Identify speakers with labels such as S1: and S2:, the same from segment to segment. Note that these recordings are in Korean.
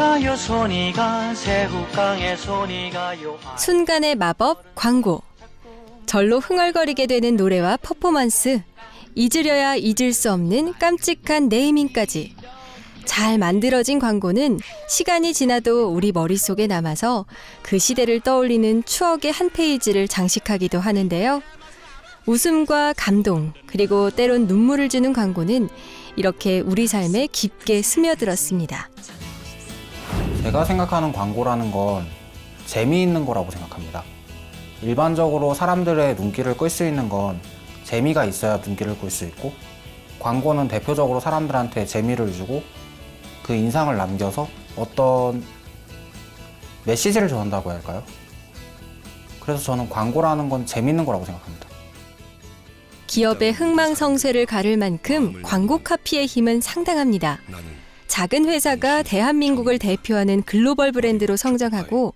S1: 가요 손이 가 새우깡에 손이 가요.
S2: 순간의 마법 광고. 절로 흥얼거리게 되는 노래와 퍼포먼스. 잊으려야 잊을 수 없는 깜찍한 네이밍까지. 잘 만들어진 광고는 시간이 지나도 우리 머릿속에 남아서 그 시대를 떠올리는 추억의 한 페이지를 장식하기도 하는데요. 웃음과 감동, 그리고 때론 눈물을 주는 광고는 이렇게 우리 삶에 깊게 스며들었습니다.
S3: 제가 생각하는 광고라는 건 재미있는 거라고 생각합니다. 일반적으로 사람들의 눈길을 끌 수 있는 건 재미가 있어야 눈길을 끌 수 있고, 광고는 대표적으로 사람들한테 재미를 주고 그 인상을 남겨서 어떤 메시지를 전한다고 해야 할까요? 그래서 저는 광고라는 건 재미있는 거라고 생각합니다.
S2: 기업의 흥망성쇠를 가를 만큼 광고 카피의 힘은 상당합니다. 작은 회사가 대한민국을 대표하는 글로벌 브랜드로 성장하고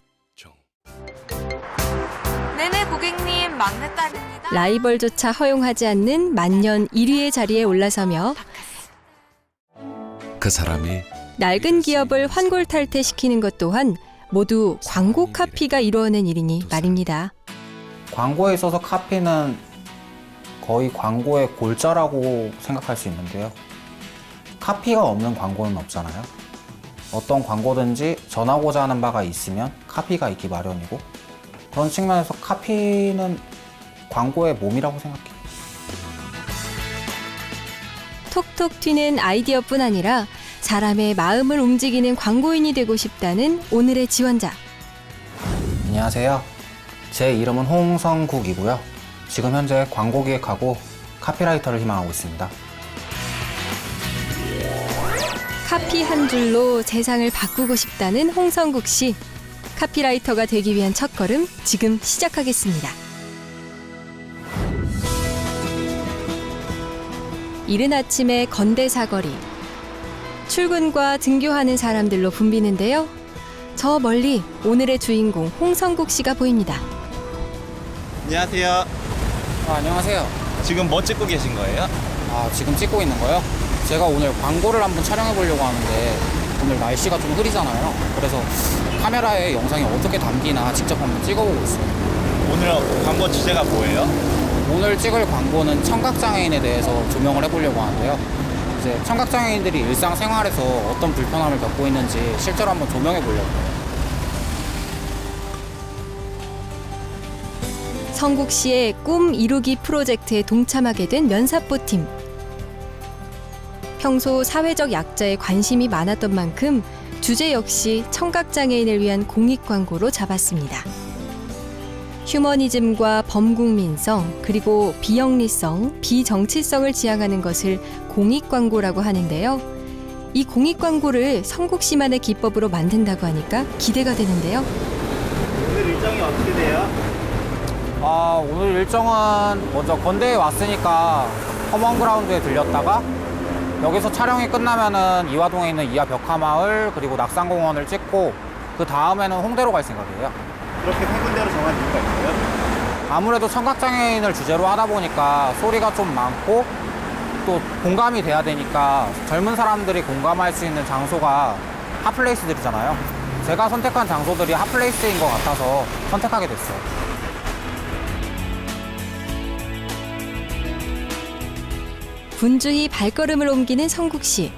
S4: 네네 고객님, 막내딸입니다.
S2: 라이벌조차 허용하지 않는 만년 1위의 자리에 올라서며
S5: 그 사람이
S2: 낡은 기업을 환골탈퇴시키는 것 또한 모두 광고 카피가 이루어낸 일이니 말입니다.
S3: 광고에 있어서 카피는 거의 광고의 골자라고 생각할 수 있는데요. 카피가 없는 광고는 없잖아요. 어떤 광고든지 전하고자 하는 바가 있으면 카피가 있기 마련이고, 그런 측면에서 카피는 광고의 몸이라고 생각해요.
S2: 톡톡 튀는 아이디어뿐 아니라 사람의 마음을 움직이는 광고인이 되고 싶다는 오늘의 지원자.
S3: 안녕하세요. 제 이름은 홍성국이고요. 지금 현재 광고 기획하고 카피라이터를 희망하고 있습니다.
S2: 카피 한 줄로 세상을 바꾸고 싶다는 홍성국 씨. 카피라이터가 되기 위한 첫걸음 지금 시작하겠습니다. 이른 아침에 건대 사거리. 출근과 등교하는 사람들로 붐비는데요. 저 멀리 오늘의 주인공 홍성국 씨가 보입니다.
S6: 안녕하세요.
S3: 안녕하세요.
S6: 지금 뭐 찍고 계신 거예요?
S3: 지금 찍고 있는 거요? 제가 오늘 광고를 한번 촬영해 보려고 하는데 오늘 날씨가 좀 흐리잖아요. 그래서 카메라에 영상이 어떻게 담기나 직접 한번 찍어보고 있어요.
S6: 오늘 광고 주제가 뭐예요?
S3: 오늘 찍을 광고는 청각장애인에 대해서 조명을 해보려고 하는데요. 이제 청각장애인들이 일상생활에서 어떤 불편함을 겪고 있는지 실제로 한번 조명해 보려고 해요.
S2: 성국 씨의 꿈 이루기 프로젝트에 동참하게 된 면사포팀. 평소 사회적 약자에 관심이 많았던 만큼 주제 역시 청각장애인을 위한 공익광고로 잡았습니다. 휴머니즘과 범국민성, 그리고 비영리성, 비정치성을 지향하는 것을 공익광고라고 하는데요. 이 공익광고를 성국 씨만의 기법으로 만든다고 하니까 기대가 되는데요.
S6: 오늘 일정이 어떻게 돼요?
S3: 오늘 일정은 먼저 건대에 왔으니까 커먼그라운드에 들렸다가 여기서 촬영이 끝나면은 이화동에 있는 이화 벽화마을 그리고 낙산공원을 찍고 그 다음에는 홍대로 갈 생각이에요.
S6: 그렇게 세 군데로 정한 이유가 있어요?
S3: 아무래도 청각장애인을 주제로 하다 보니까 소리가 좀 많고 또 공감이 돼야 되니까 젊은 사람들이 공감할 수 있는 장소가 핫플레이스들이잖아요. 제가 선택한 장소들이 핫플레이스인 것 같아서 선택하게 됐어요.
S2: 분주히 발걸음을 옮기는 성국 씨.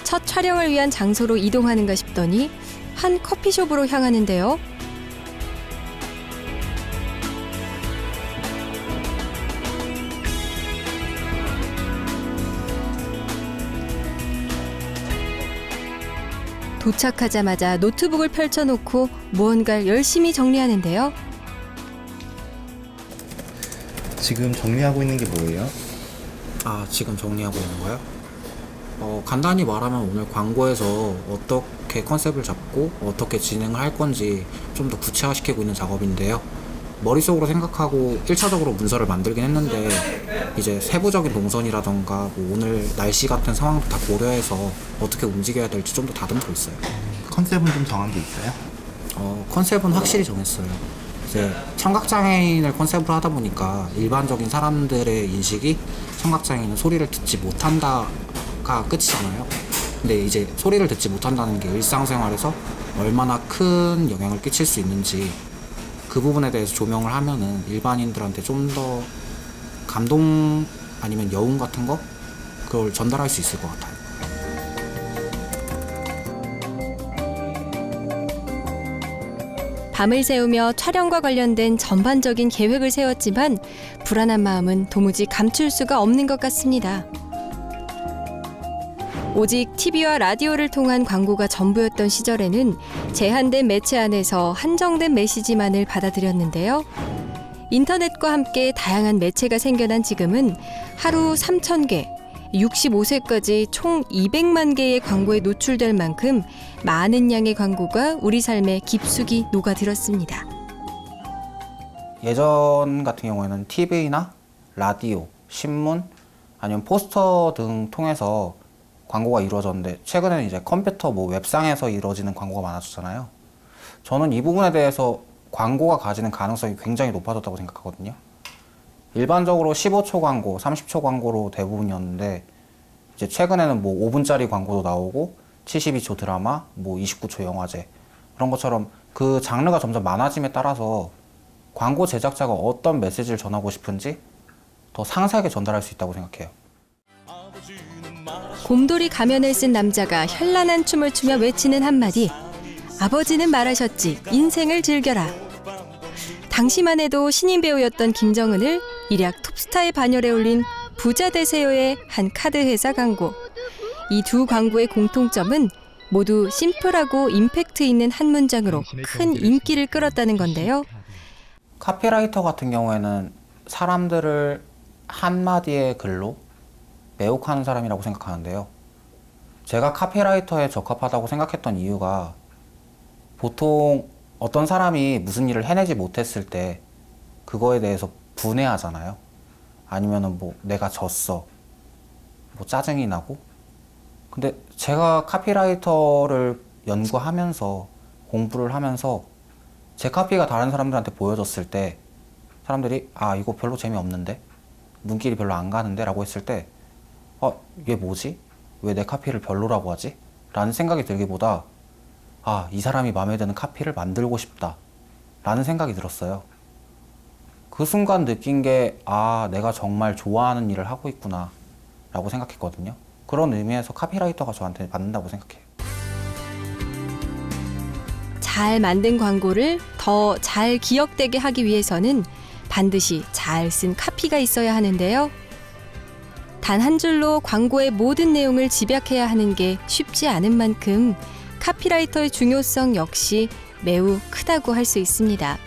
S2: 첫 촬영을 위한 장소로 이동하는가 싶더니 한 커피숍으로 향하는데요. 도착하자마자 노트북을 펼쳐놓고 무언가를 열심히 정리하는데요.
S6: 지금 정리하고 있는 게 뭐예요?
S3: 지금 정리하고 있는 거요? 간단히 말하면 오늘 광고에서 어떻게 컨셉을 잡고 어떻게 진행을 할 건지 좀 더 구체화시키고 있는 작업인데요. 머릿속으로 생각하고 1차적으로 문서를 만들긴 했는데 이제 세부적인 동선이라던가 뭐 오늘 날씨 같은 상황도 다 고려해서 어떻게 움직여야 될지 좀 더 다듬고 있어요.
S6: 컨셉은 좀 정한 게 있어요?
S3: 컨셉은 확실히 정했어요. 이제 청각장애인을 컨셉으로 하다 보니까 일반적인 사람들의 인식이 청각장애인은 소리를 듣지 못한다가 끝이잖아요. 근데 이제 소리를 듣지 못한다는 게 일상생활에서 얼마나 큰 영향을 끼칠 수 있는지 그 부분에 대해서 조명을 하면은 일반인들한테 좀 더 감동 아니면 여운 같은 거 그걸 전달할 수 있을 것 같아요.
S2: 밤을 새우며 촬영과 관련된 전반적인 계획을 세웠지만 불안한 마음은 도무지 감출 수가 없는 것 같습니다. 오직 TV와 라디오를 통한 광고가 전부였던 시절에는 제한된 매체 안에서 한정된 메시지만을 받아들였는데요. 인터넷과 함께 다양한 매체가 생겨난 지금은 하루 3,000개, 65세까지 총 200만 개의 광고에 노출될 만큼 많은 양의 광고가 우리 삶에 깊숙이 녹아들었습니다.
S3: 예전 같은 경우에는 TV나 라디오, 신문, 아니면 포스터 등 통해서 광고가 이루어졌는데 최근에는 이제 컴퓨터 웹상에서 이루어지는 광고가 많아졌잖아요. 저는 이 부분에 대해서 광고가 가지는 가능성이 굉장히 높아졌다고 생각하거든요. 일반적으로 15초 광고, 30초 광고로 대부분이었는데 이제 최근에는 5분짜리 광고도 나오고 72초 드라마, 29초 영화제 그런 것처럼 그 장르가 점점 많아짐에 따라서 광고 제작자가 어떤 메시지를 전하고 싶은지 더 상세하게 전달할 수 있다고 생각해요.
S2: 곰돌이 가면을 쓴 남자가 현란한 춤을 추며 외치는 한마디. 아버지는 말하셨지, 인생을 즐겨라. 당시만 해도 신인 배우였던 김정은을 일약 톱스타의 반열에 올린 부자 되세요의 한 카드 회사 광고. 이 두 광고의 공통점은 모두 심플하고 임팩트 있는 한 문장으로 큰 인기를 끌었다는 건데요.
S3: 카피라이터 같은 경우에는 사람들을 한마디의 글로 매혹하는 사람이라고 생각하는데요. 제가 카피라이터에 적합하다고 생각했던 이유가 보통 어떤 사람이 무슨 일을 해내지 못했을 때 그거에 대해서 분해하잖아요. 아니면은 내가 졌어. 짜증이 나고. 근데 제가 카피라이터를 연구하면서 공부를 하면서 제 카피가 다른 사람들한테 보여줬을 때 사람들이 이거 별로 재미없는데? 눈길이 별로 안 가는데? 라고 했을 때 얘 뭐지? 왜 내 카피를 별로라고 하지? 라는 생각이 들기보다 이 사람이 마음에 드는 카피를 만들고 싶다 라는 생각이 들었어요. 그 순간 느낀 게 내가 정말 좋아하는 일을 하고 있구나 라고 생각했거든요. 그런 의미에서 카피라이터가 저한테 맞는다고 생각해요.
S2: 잘 만든 광고를 더 잘 기억되게 하기 위해서는 반드시 잘 쓴 카피가 있어야 하는데요. 단 한 줄로 광고의 모든 내용을 집약해야 하는 게 쉽지 않은 만큼 카피라이터의 중요성 역시 매우 크다고 할 수 있습니다.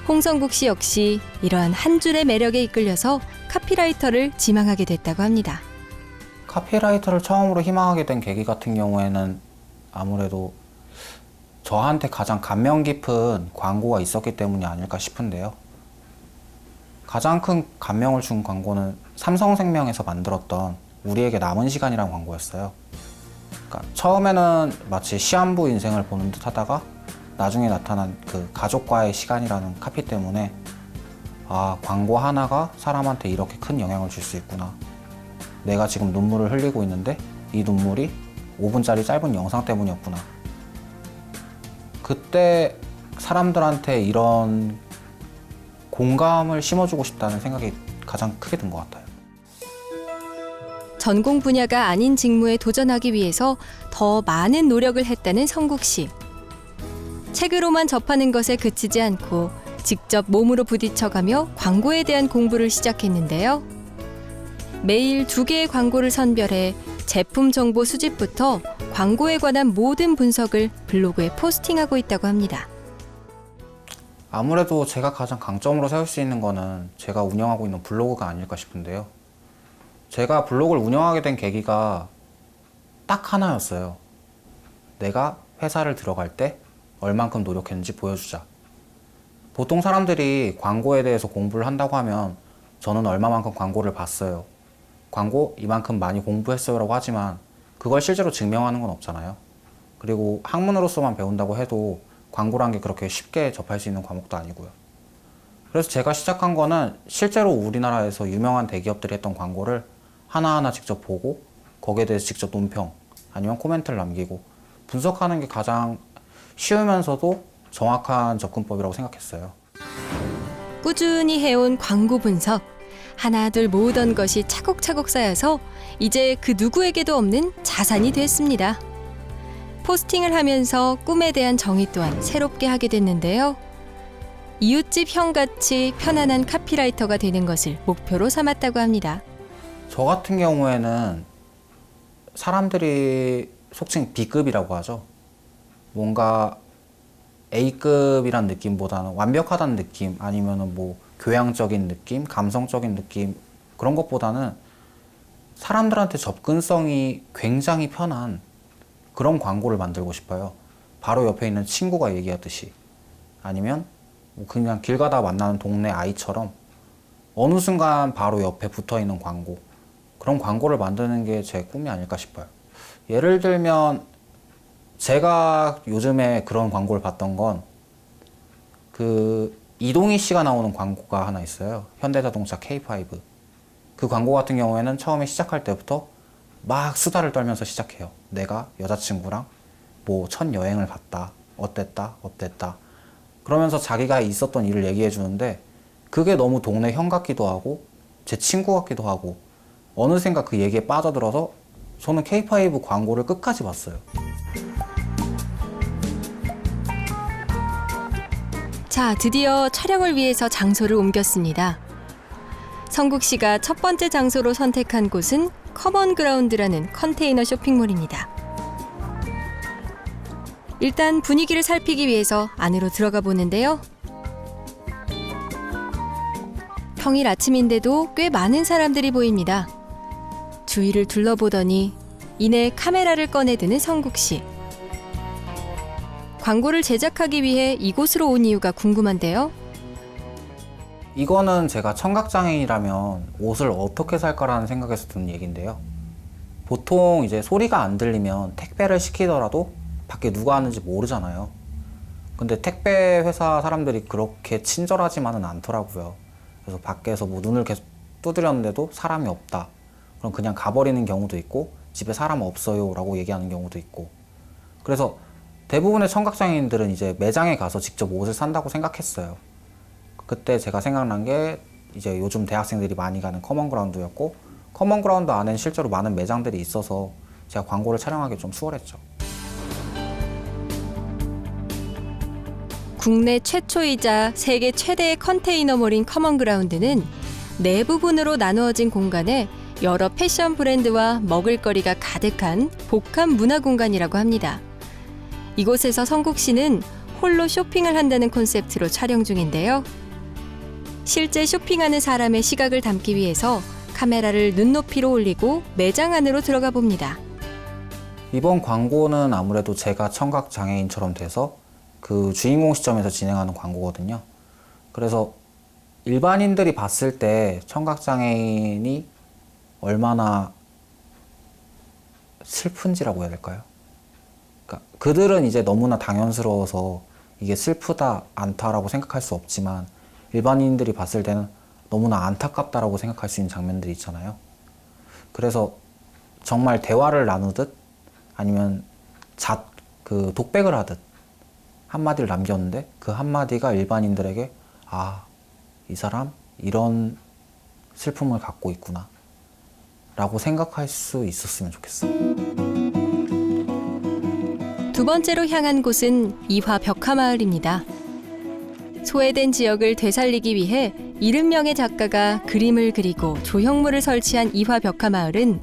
S2: 홍성국 씨 역시 이러한 한 줄의 매력에 이끌려서 카피라이터를 지망하게 됐다고 합니다.
S3: 카피라이터를 처음으로 희망하게 된 계기 같은 경우에는 아무래도 저한테 가장 감명 깊은 광고가 있었기 때문이 아닐까 싶은데요. 가장 큰 감명을 준 광고는 삼성생명에서 만들었던 우리에게 남은 시간이라는 광고였어요. 그러니까 처음에는 마치 시한부 인생을 보는 듯 하다가 나중에 나타난 그 가족과의 시간이라는 카피 때문에 광고 하나가 사람한테 이렇게 큰 영향을 줄 수 있구나. 내가 지금 눈물을 흘리고 있는데 이 눈물이 5분짜리 짧은 영상 때문이었구나. 그때 사람들한테 이런 공감을 심어주고 싶다는 생각이 가장 크게 든 것 같아요.
S2: 전공 분야가 아닌 직무에 도전하기 위해서 더 많은 노력을 했다는 성국 씨. 책으로만 접하는 것에 그치지 않고 직접 몸으로 부딪혀가며 광고에 대한 공부를 시작했는데요. 매일 2개의 광고를 선별해 제품 정보 수집부터 광고에 관한 모든 분석을 블로그에 포스팅하고 있다고 합니다.
S3: 아무래도 제가 가장 강점으로 세울 수 있는 거는 제가 운영하고 있는 블로그가 아닐까 싶은데요. 제가 블로그를 운영하게 된 계기가 딱 하나였어요. 내가 회사를 들어갈 때 얼만큼 노력했는지 보여주자. 보통 사람들이 광고에 대해서 공부를 한다고 하면 저는 얼마만큼 광고를 봤어요. 광고 이만큼 많이 공부했어요 라고 하지만 그걸 실제로 증명하는 건 없잖아요. 그리고 학문으로서만 배운다고 해도 광고란 게 그렇게 쉽게 접할 수 있는 과목도 아니고요. 그래서 제가 시작한 거는 실제로 우리나라에서 유명한 대기업들이 했던 광고를 하나하나 직접 보고 거기에 대해서 직접 논평, 아니면 코멘트를 남기고 분석하는 게 가장 쉬우면서도 정확한 접근법이라고 생각했어요.
S2: 꾸준히 해온 광고 분석. 하나둘 모으던 것이 차곡차곡 쌓여서 이제 그 누구에게도 없는 자산이 됐습니다. 포스팅을 하면서 꿈에 대한 정의 또한 새롭게 하게 됐는데요. 이웃집 형같이 편안한 카피라이터가 되는 것을 목표로 삼았다고 합니다.
S3: 저 같은 경우에는 사람들이 속칭 B급이라고 하죠. 뭔가 A급이란 느낌보다는 완벽하다는 느낌, 아니면은 뭐 교양적인 느낌, 감성적인 느낌, 그런 것보다는 사람들한테 접근성이 굉장히 편한 그런 광고를 만들고 싶어요. 바로 옆에 있는 친구가 얘기하듯이, 아니면 그냥 길 가다 만나는 동네 아이처럼 어느 순간 바로 옆에 붙어 있는 광고, 그런 광고를 만드는 게 제 꿈이 아닐까 싶어요. 예를 들면 제가 요즘에 그런 광고를 봤던 건 그 이동희 씨가 나오는 광고가 하나 있어요. 현대자동차 K5. 그 광고 같은 경우에는 처음에 시작할 때부터 막 수다를 떨면서 시작해요. 내가 여자친구랑 뭐 첫 여행을 갔다. 어땠다. 그러면서 자기가 있었던 일을 얘기해 주는데 그게 너무 동네 형 같기도 하고 제 친구 같기도 하고 어느샌가 그 얘기에 빠져들어서 저는 K5 광고를 끝까지 봤어요.
S2: 자, 드디어 촬영을 위해서 장소를 옮겼습니다. 성국 씨가 첫 번째 장소로 선택한 곳은 커먼그라운드라는 컨테이너 쇼핑몰입니다. 일단 분위기를 살피기 위해서 안으로 들어가 보는데요. 평일 아침인데도 꽤 많은 사람들이 보입니다. 주위를 둘러보더니 이내 카메라를 꺼내드는 성국 씨. 광고를 제작하기 위해 이곳으로 온 이유가 궁금한데요.
S3: 이거는 제가 청각장애인이라면 옷을 어떻게 살까라는 생각에서 드는 얘기인데요. 보통 이제 소리가 안 들리면 택배를 시키더라도 밖에 누가 하는지 모르잖아요. 근데 택배 회사 사람들이 그렇게 친절하지만은 않더라고요. 그래서 밖에서 뭐 눈을 계속 두드렸는데도 사람이 없다. 그럼 그냥 가버리는 경우도 있고 집에 사람 없어요 라고 얘기하는 경우도 있고. 그래서 대부분의 청각장애인들은 이제 매장에 가서 직접 옷을 산다고 생각했어요. 그때 제가 생각난 게 이제 요즘 대학생들이 많이 가는 커먼그라운드였고, 커먼그라운드 안에는 실제로 많은 매장들이 있어서 제가 광고를 촬영하기 좀 수월했죠.
S2: 국내 최초이자 세계 최대의 컨테이너몰인 커먼그라운드는 네 부분으로 나누어진 공간에 여러 패션 브랜드와 먹을거리가 가득한 복합 문화 공간이라고 합니다. 이곳에서 성국 씨는 홀로 쇼핑을 한다는 콘셉트로 촬영 중인데요. 실제 쇼핑하는 사람의 시각을 담기 위해서 카메라를 눈높이로 올리고 매장 안으로 들어가 봅니다.
S3: 이번 광고는 아무래도 제가 청각장애인처럼 돼서 그 주인공 시점에서 진행하는 광고거든요. 그래서 일반인들이 봤을 때 청각장애인이 얼마나 슬픈지라고 해야 될까요? 그러니까 그들은 이제 너무나 당연스러워서 이게 슬프다, 않다라고 생각할 수 없지만 일반인들이 봤을 때는 너무나 안타깝다라고 생각할 수 있는 장면들이 있잖아요. 그래서 정말 대화를 나누듯 아니면 그 독백을 하듯 한마디를 남겼는데 그 한마디가 일반인들에게 아, 이 사람 이런 슬픔을 갖고 있구나 라고 생각할 수 있었으면 좋겠어요.
S2: 두 번째로 향한 곳은 이화 벽화마을입니다. 소외된 지역을 되살리기 위해 70명의 작가가 그림을 그리고 조형물을 설치한 이화 벽화마을은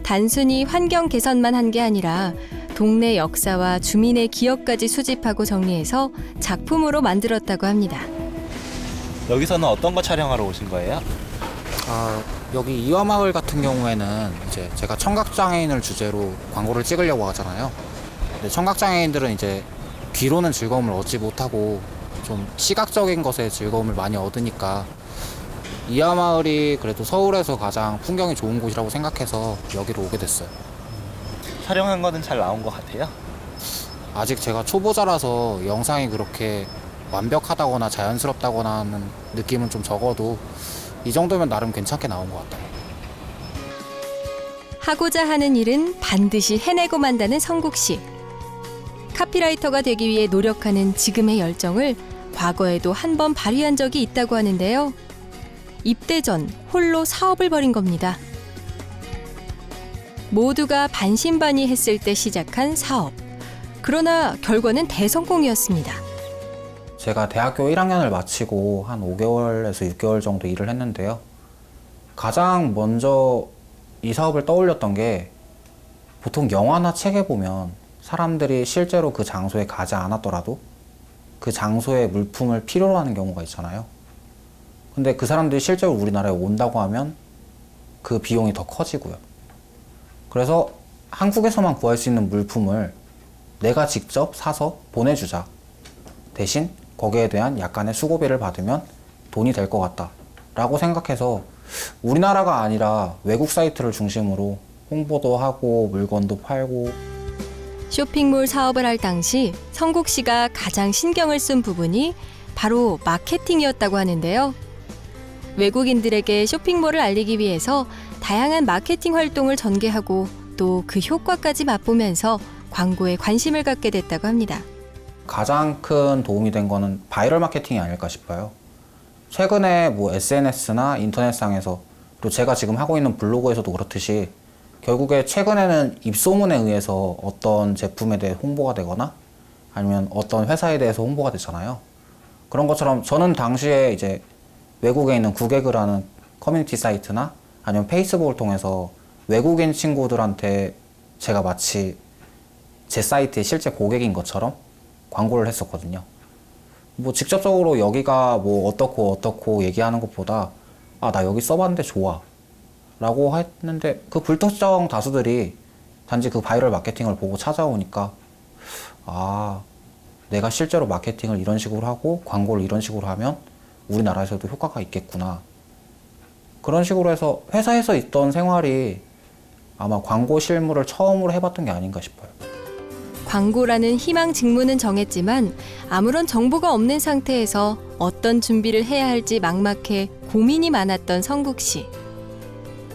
S2: 단순히 환경 개선만 한 게 아니라 동네 역사와 주민의 기억까지 수집하고 정리해서 작품으로 만들었다고 합니다.
S6: 여기서는 어떤 거 촬영하러 오신 거예요?
S3: 여기 이화마을 같은 경우에는 이제 제가 청각장애인을 주제로 광고를 찍으려고 하잖아요. 근데 청각장애인들은 이제 귀로는 즐거움을 얻지 못하고 좀 시각적인 것에 즐거움을 많이 얻으니까 이화마을이 그래도 서울에서 가장 풍경이 좋은 곳이라고 생각해서 여기로 오게 됐어요.
S6: 촬영한 거는 잘 나온 것 같아요?
S3: 아직 제가 초보자라서 영상이 그렇게 완벽하다거나 자연스럽다거나 하는 느낌은 좀 적어도 이 정도면 나름 괜찮게 나온 것 같아요.
S2: 하고자 하는 일은 반드시 해내고 만다는 성국 씨. 카피라이터가 되기 위해 노력하는 지금의 열정을 과거에도 한 번 발휘한 적이 있다고 하는데요. 입대 전 홀로 사업을 벌인 겁니다. 모두가 반신반의했을 때 시작한 사업. 그러나 결과는 대성공이었습니다.
S3: 제가 대학교 1학년을 마치고 한 5개월에서 6개월 정도 일을 했는데요. 가장 먼저 이 사업을 떠올렸던 게 보통 영화나 책에 보면 사람들이 실제로 그 장소에 가지 않았더라도 그 장소의 물품을 필요로 하는 경우가 있잖아요. 근데 그 사람들이 실제로 우리나라에 온다고 하면 그 비용이 더 커지고요. 그래서 한국에서만 구할 수 있는 물품을 내가 직접 사서 보내주자. 대신 거기에 대한 약간의 수고비를 받으면 돈이 될 것 같다 라고 생각해서 우리나라가 아니라 외국 사이트를 중심으로 홍보도 하고 물건도 팔고.
S2: 쇼핑몰 사업을 할 당시 성국 씨가 가장 신경을 쓴 부분이 바로 마케팅이었다고 하는데요. 외국인들에게 쇼핑몰을 알리기 위해서 다양한 마케팅 활동을 전개하고 또 그 효과까지 맛보면서 광고에 관심을 갖게 됐다고 합니다.
S3: 가장 큰 도움이 된 거는 바이럴 마케팅이 아닐까 싶어요. 최근에 뭐 SNS나 인터넷상에서 또 제가 지금 하고 있는 블로그에서도 그렇듯이 결국에 최근에는 입소문에 의해서 어떤 제품에 대해 홍보가 되거나 아니면 어떤 회사에 대해서 홍보가 되잖아요. 그런 것처럼 저는 당시에 이제 외국에 있는 구개그라는 커뮤니티 사이트나 아니면 페이스북을 통해서 외국인 친구들한테 제가 마치 제 사이트의 실제 고객인 것처럼 광고를 했었거든요. 뭐 직접적으로 여기가 뭐 어떻고 얘기하는 것보다 아, 나 여기 써봤는데 좋아 라고 했는데 그 불특정 다수들이 단지 그 바이럴 마케팅을 보고 찾아오니까 아, 내가 실제로 마케팅을 이런 식으로 하고 광고를 이런 식으로 하면 우리나라에서도 효과가 있겠구나. 그런 식으로 해서 회사에서 있던 생활이 아마 광고 실무를 처음으로 해봤던 게 아닌가 싶어요.
S2: 광고라는 희망 직무는 정했지만 아무런 정보가 없는 상태에서 어떤 준비를 해야 할지 막막해 고민이 많았던 성국 씨.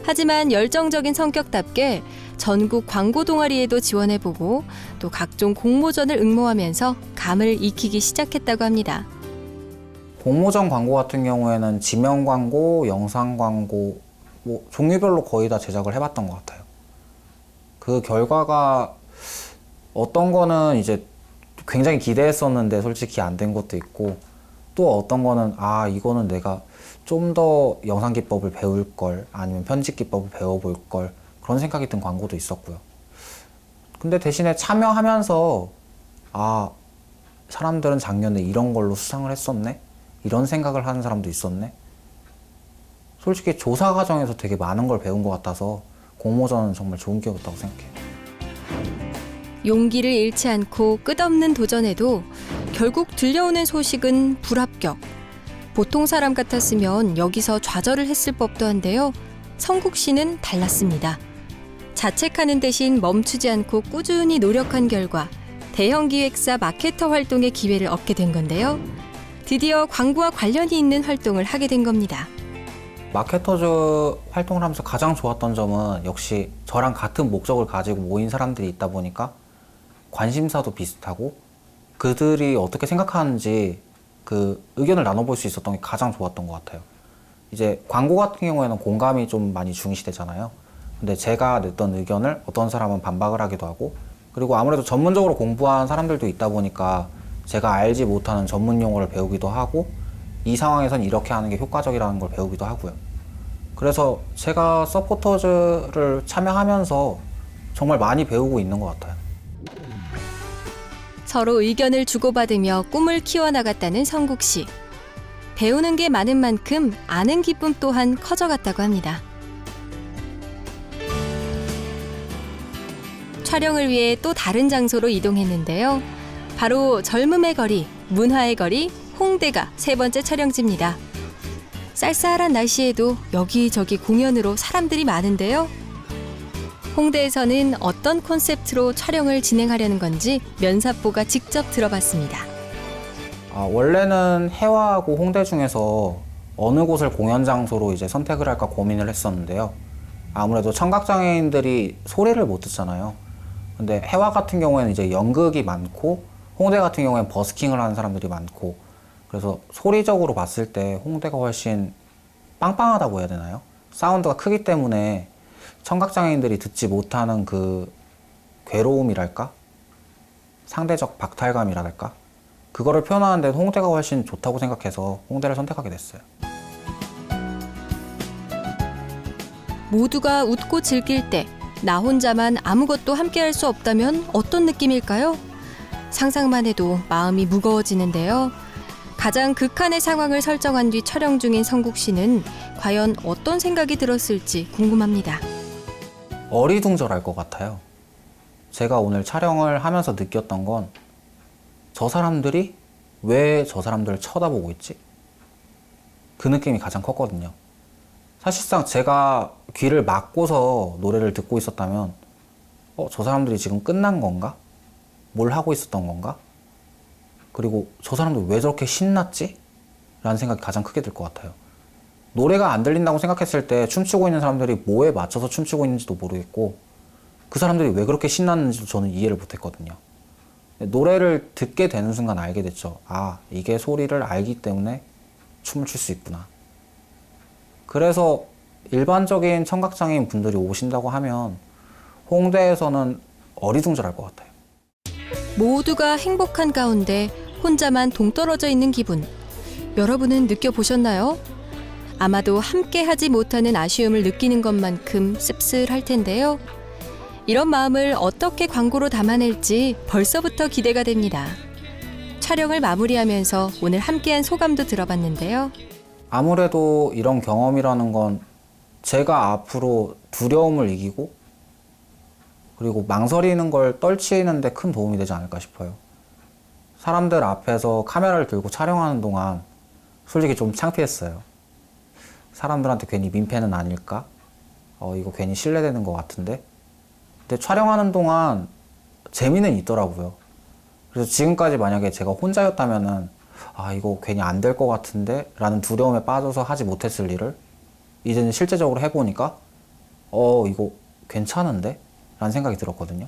S2: 하지만 열정적인 성격답게 전국 광고 동아리에도 지원해보고 또 각종 공모전을 응모하면서 감을 익히기 시작했다고 합니다.
S3: 공모전 광고 같은 경우에는 지명 광고, 영상 광고 뭐 종류별로 거의 다 제작을 해봤던 것 같아요. 그 결과가 어떤 거는 이제 굉장히 기대했었는데 솔직히 안 된 것도 있고 또 어떤 거는 아, 이거는 내가 좀 더 영상 기법을 배울 걸 아니면 편집 기법을 배워볼 걸 그런 생각이 든 광고도 있었고요. 근데 대신에 참여하면서 아, 사람들은 작년에 이런 걸로 수상을 했었네? 이런 생각을 하는 사람도 있었네? 솔직히 조사 과정에서 되게 많은 걸 배운 것 같아서 공모전은 정말 좋은 기회였다고 생각해요.
S2: 용기를 잃지 않고 끝없는 도전에도 결국 들려오는 소식은 불합격. 보통 사람 같았으면 여기서 좌절을 했을 법도 한데요. 성국 씨는 달랐습니다. 자책하는 대신 멈추지 않고 꾸준히 노력한 결과 대형 기획사 마케터 활동의 기회를 얻게 된 건데요. 드디어 광고와 관련이 있는 활동을 하게 된 겁니다.
S3: 마케터즈 활동을 하면서 가장 좋았던 점은 역시 저랑 같은 목적을 가지고 모인 사람들이 있다 보니까 관심사도 비슷하고 그들이 어떻게 생각하는지 그 의견을 나눠볼 수 있었던 게 가장 좋았던 것 같아요. 이제 광고 같은 경우에는 공감이 좀 많이 중시되잖아요. 근데 제가 냈던 의견을 어떤 사람은 반박을 하기도 하고 그리고 아무래도 전문적으로 공부한 사람들도 있다 보니까 제가 알지 못하는 전문 용어를 배우기도 하고 이 상황에선 이렇게 하는 게 효과적이라는 걸 배우기도 하고요. 그래서 제가 서포터즈를 참여하면서 정말 많이 배우고 있는 것 같아요.
S2: 서로 의견을 주고받으며 꿈을 키워나갔다는 성국 씨. 배우는 게 많은 만큼 아는 기쁨 또한 커져갔다고 합니다. 촬영을 위해 또 다른 장소로 이동했는데요. 바로 젊음의 거리, 문화의 거리, 홍대가 세 번째 촬영지입니다. 쌀쌀한 날씨에도 여기저기 공연으로 사람들이 많은데요. 홍대에서는 어떤 콘셉트로 촬영을 진행하려는 건지 면사포가 직접 들어봤습니다.
S3: 원래는 해화하고 홍대 중에서 어느 곳을 공연 장소로 이제 선택을 할까 고민을 했었는데요. 아무래도 청각장애인들이 소리를 못 듣잖아요. 근데 해화 같은 경우에는 이제 연극이 많고 홍대 같은 경우에는 버스킹을 하는 사람들이 많고 그래서 소리적으로 봤을 때 홍대가 훨씬 빵빵하다고 해야 되나요? 사운드가 크기 때문에 청각장애인들이 듣지 못하는 그 괴로움이랄까? 상대적 박탈감이랄까? 그거를 표현하는 데 홍대가 훨씬 좋다고 생각해서 홍대를 선택하게 됐어요.
S2: 모두가 웃고 즐길 때 나 혼자만 아무것도 함께할 수 없다면 어떤 느낌일까요? 상상만 해도 마음이 무거워지는데요. 가장 극한의 상황을 설정한 뒤 촬영 중인 성국 씨는 과연 어떤 생각이 들었을지 궁금합니다.
S3: 어리둥절할 것 같아요. 제가 오늘 촬영을 하면서 느꼈던 건 저 사람들이 왜 저 사람들을 쳐다보고 있지? 그 느낌이 가장 컸거든요. 사실상 제가 귀를 막고서 노래를 듣고 있었다면 저 사람들이 지금 끝난 건가? 뭘 하고 있었던 건가? 그리고 저 사람들 왜 저렇게 신났지? 라는 생각이 가장 크게 들 것 같아요. 노래가 안 들린다고 생각했을 때 춤추고 있는 사람들이 뭐에 맞춰서 춤추고 있는지도 모르겠고 그 사람들이 왜 그렇게 신났는지도 저는 이해를 못했거든요. 노래를 듣게 되는 순간 알게 됐죠. 아, 이게 소리를 알기 때문에 춤을 출 수 있구나. 그래서 일반적인 청각장애인 분들이 오신다고 하면 홍대에서는 어리둥절할 것 같아요.
S2: 모두가 행복한 가운데 혼자만 동떨어져 있는 기분. 여러분은 느껴보셨나요? 아마도 함께 하지 못하는 아쉬움을 느끼는 것만큼 씁쓸할 텐데요. 이런 마음을 어떻게 광고로 담아낼지 벌써부터 기대가 됩니다. 촬영을 마무리하면서 오늘 함께한 소감도 들어봤는데요.
S3: 아무래도 이런 경험이라는 건 제가 앞으로 두려움을 이기고 그리고 망설이는 걸 떨치는 데 큰 도움이 되지 않을까 싶어요. 사람들 앞에서 카메라를 들고 촬영하는 동안 솔직히 좀 창피했어요. 사람들한테 괜히 민폐는 아닐까? 이거 괜히 실례되는 것 같은데? 근데 촬영하는 동안 재미는 있더라고요. 그래서 지금까지 만약에 제가 혼자였다면은 이거 괜히 안 될 것 같은데? 라는 두려움에 빠져서 하지 못했을 일을 이제는 실제적으로 해보니까 이거 괜찮은데? 라는 생각이 들었거든요.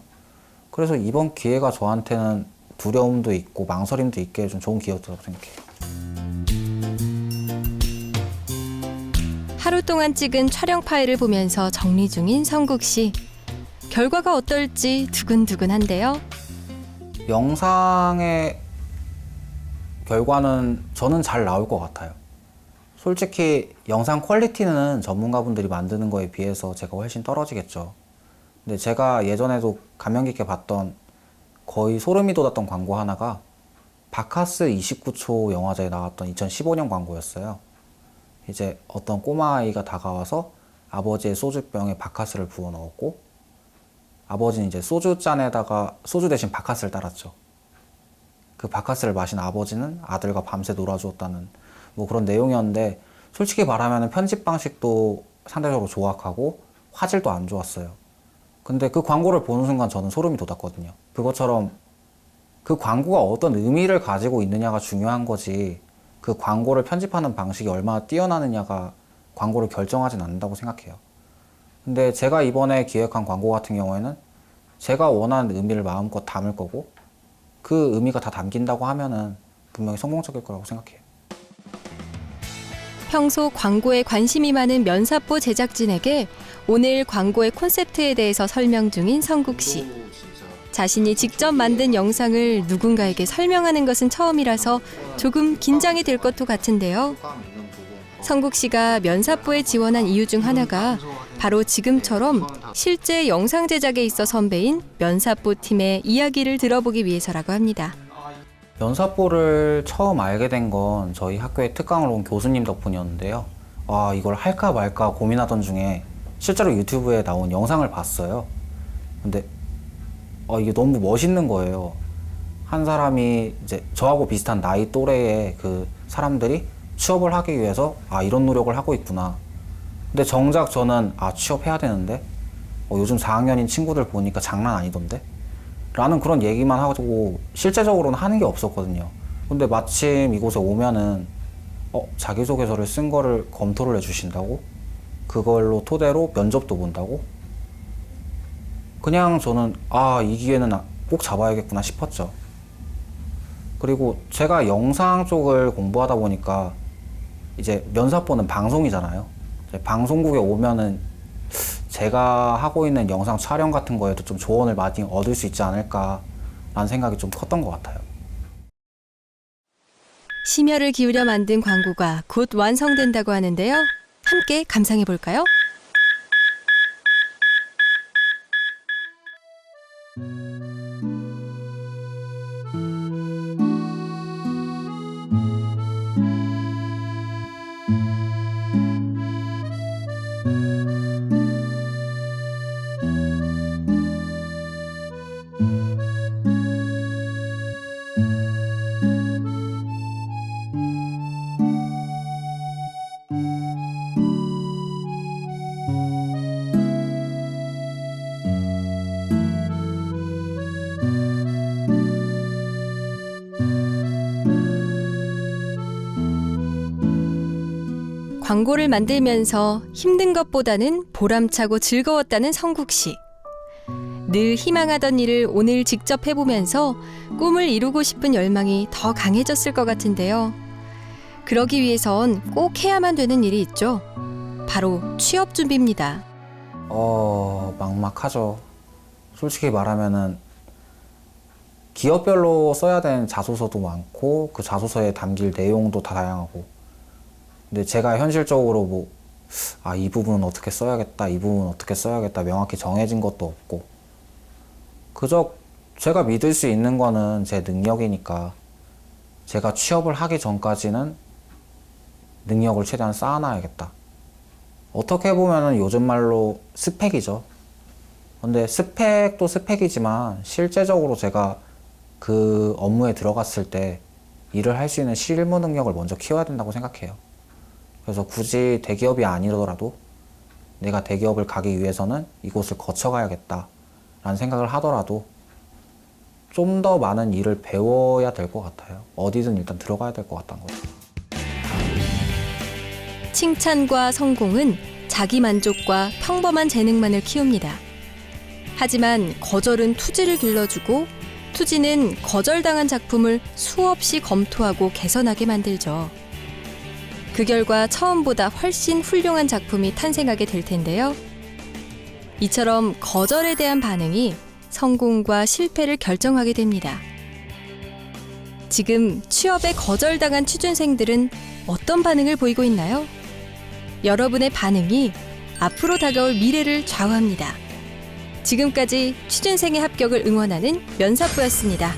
S3: 그래서 이번 기회가 저한테는 두려움도 있고 망설임도 있게 좀 좋은 기회였다고 생각해요.
S2: 하루 동안 찍은 촬영 파일을 보면서 정리 중인 성국 씨. 결과가 어떨지 두근두근한데요.
S3: 영상의 결과는 저는 잘 나올 것 같아요. 솔직히 영상 퀄리티는 전문가분들이 만드는 거에 비해서 제가 훨씬 떨어지겠죠. 근데 제가 예전에도 감명 깊게 봤던 거의 소름이 돋았던 광고 하나가 바카스 29초 영화제에 나왔던 2015년 광고였어요. 이제 어떤 꼬마아이가 다가와서 아버지의 소주병에 바카스를 부어 넣었고 아버지는 이제 소주잔에다가 소주 대신 바카스를 따랐죠. 그 바카스를 마신 아버지는 아들과 밤새 놀아주었다는 뭐 그런 내용이었는데 솔직히 말하면 편집 방식도 상대적으로 조악하고 화질도 안 좋았어요. 근데 그 광고를 보는 순간 저는 소름이 돋았거든요. 그것처럼 그 광고가 어떤 의미를 가지고 있느냐가 중요한 거지 그 광고를 편집하는 방식이 얼마나 뛰어나느냐가 광고를 결정하진 않는다고 생각해요. 근데 제가 이번에 기획한 광고 같은 경우에는 제가 원하는 의미를 마음껏 담을 거고 그 의미가 다 담긴다고 하면은 분명히 성공적일 거라고 생각해요.
S2: 평소 광고에 관심이 많은 면사포 제작진에게 오늘 광고의 콘셉트에 대해서 설명 중인 성국 씨. 자신이 직접 만든 영상을 누군가에게 설명하는 것은 처음이라서 조금 긴장이 될 것도 같은데요. 성국 씨가 면사포에 지원한 이유 중 하나가 바로 지금처럼 실제 영상 제작에 있어 선배인 면사포 팀의 이야기를 들어보기 위해서라고 합니다.
S3: 면사포를 처음 알게 된 건 저희 학교에 특강을 온 교수님 덕분이었는데요. 이걸 할까 말까 고민하던 중에 실제로 유튜브에 나온 영상을 봤어요. 근데 이게 너무 멋있는 거예요. 한 사람이 이제 저하고 비슷한 나이 또래의 그 사람들이 취업을 하기 위해서 이런 노력을 하고 있구나. 근데 정작 저는 취업해야 되는데 요즘 4학년인 친구들 보니까 장난 아니던데? 라는 그런 얘기만 하고 실제적으로는 하는 게 없었거든요. 근데 마침 이곳에 오면은 자기소개서를 쓴 거를 검토를 해주신다고? 그걸로 토대로 면접도 본다고? 그냥 저는 이 기회는 꼭 잡아야겠구나 싶었죠. 그리고 제가 영상 쪽을 공부하다 보니까 이제 면사포는 방송이잖아요. 이제 방송국에 오면은 제가 하고 있는 영상 촬영 같은 거에도 좀 조언을 많이 얻을 수 있지 않을까라는 생각이 좀 컸던 것 같아요.
S2: 심혈을 기울여 만든 광고가 곧 완성된다고 하는데요. 함께 감상해 볼까요? 광고를 만들면서 힘든 것보다는 보람차고 즐거웠다는 성국 씨. 늘 희망하던 일을 오늘 직접 해보면서 꿈을 이루고 싶은 열망이 더 강해졌을 것 같은데요. 그러기 위해선 꼭 해야만 되는 일이 있죠. 바로 취업 준비입니다.
S3: 막막하죠. 솔직히 말하면은 기업별로 써야 되는 자소서도 많고 그 자소서에 담길 내용도 다 다양하고, 근데 제가 현실적으로 이 부분은 어떻게 써야겠다, 이 부분은 어떻게 써야겠다 명확히 정해진 것도 없고, 그저 제가 믿을 수 있는 거는 제 능력이니까 제가 취업을 하기 전까지는 능력을 최대한 쌓아놔야겠다. 어떻게 보면은 요즘 말로 스펙이죠. 근데 스펙도 스펙이지만 실제적으로 제가 그 업무에 들어갔을 때 일을 할 수 있는 실무 능력을 먼저 키워야 된다고 생각해요. 그래서 굳이 대기업이 아니더라도 내가 대기업을 가기 위해서는 이곳을 거쳐가야겠다 라는 생각을 하더라도 좀 더 많은 일을 배워야 될 것 같아요. 어디든 일단 들어가야 될 것 같다는 거죠.
S2: 칭찬과 성공은 자기 만족과 평범한 재능만을 키웁니다. 하지만 거절은 투지를 길러주고 투지는 거절당한 작품을 수없이 검토하고 개선하게 만들죠. 그 결과 처음보다 훨씬 훌륭한 작품이 탄생하게 될 텐데요. 이처럼 거절에 대한 반응이 성공과 실패를 결정하게 됩니다. 지금 취업에 거절당한 취준생들은 어떤 반응을 보이고 있나요? 여러분의 반응이 앞으로 다가올 미래를 좌우합니다. 지금까지 취준생의 합격을 응원하는 면사포였습니다.